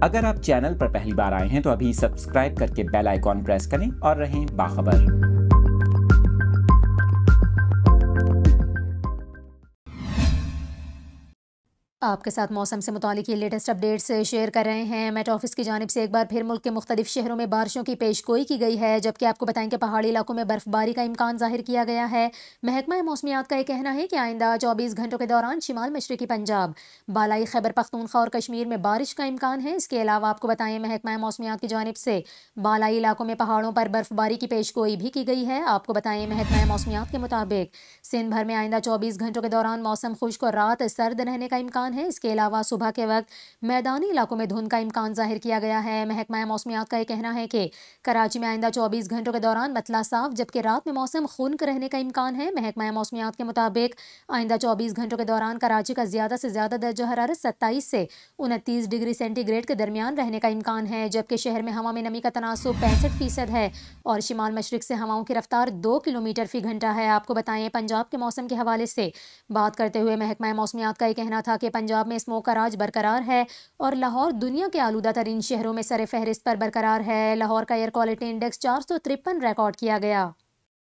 अगर आप चैनल पर पहली बार आए हैं तो अभी सब्सक्राइब करके बेल आइकॉन प्रेस करें और रहें बाखबर। आपके साथ मौसम से मुतालिक ये लेटेस्ट अपडेट्स शेयर कर रहे हैं। मेट ऑफिस की जानिब से एक बार फिर मुल्क के मुख्तलिफ शहरों में बारिशों की पेशगोई की गई है, जबकि आपको बताएं कि पहाड़ी इलाकों में बर्फबारी का इम्कान जाहिर किया गया है। महकमा मौसमियात का यह कहना है कि आइंदा 24 घंटों के दौरान शिमाल मशरकी पंजाब, बालाई खैबर पख्तूनख्वा और कश्मीर में बारिश का इम्कान है। इसके अलावा आपको बताएं महकमा मौसमियात की जानिब से बालाई इलाकों में पहाड़ों पर बर्फबारी की पेशगोई भी की गई है। आपको बताएं महकमा मौसमियात के मुताबिक सिंध भर में आइंदा 24 घंटों के दौरान मौसम खुश्क और रात सर्द रहने का इम्कान है। इसके अलावा सुबह के वक्त मैदानी इलाकों में धुंध का इम्कान जाहिर किया गया है। महकमा मौसमियात का यह कहना है कि कराची में आइंदा 24 घंटों के दौरान मतला साफ, जबकि रात में मौसम खुनक रहने का इम्कान है। महकमा मौसमियात के मुताबिक आइंदा 24 घंटों के दौरान कराची का ज्यादा से ज्यादा दर्जा हरारत 27 से 29 डिग्री सेंटीग्रेड के दरमियान रहने का इम्कान है, जबकि शहर में हवा में नमी का तनासुब 65% है और शिमाल मशरिक से हवाओं की रफ्तार 2 किलोमीटर फी घंटा है। आपको बताएं पंजाब के मौसम के हवाले से बात करते हुए महकमा मौसमियात का यह कहना था कि पंजाब में स्मोक का राज बरकरार है और लाहौर दुनिया के आलूदा तरीन शहरों में सरे फहरिस्त पर बरकरार है। लाहौर का एयर क्वालिटी इंडेक्स 453 रिकॉर्ड किया गया।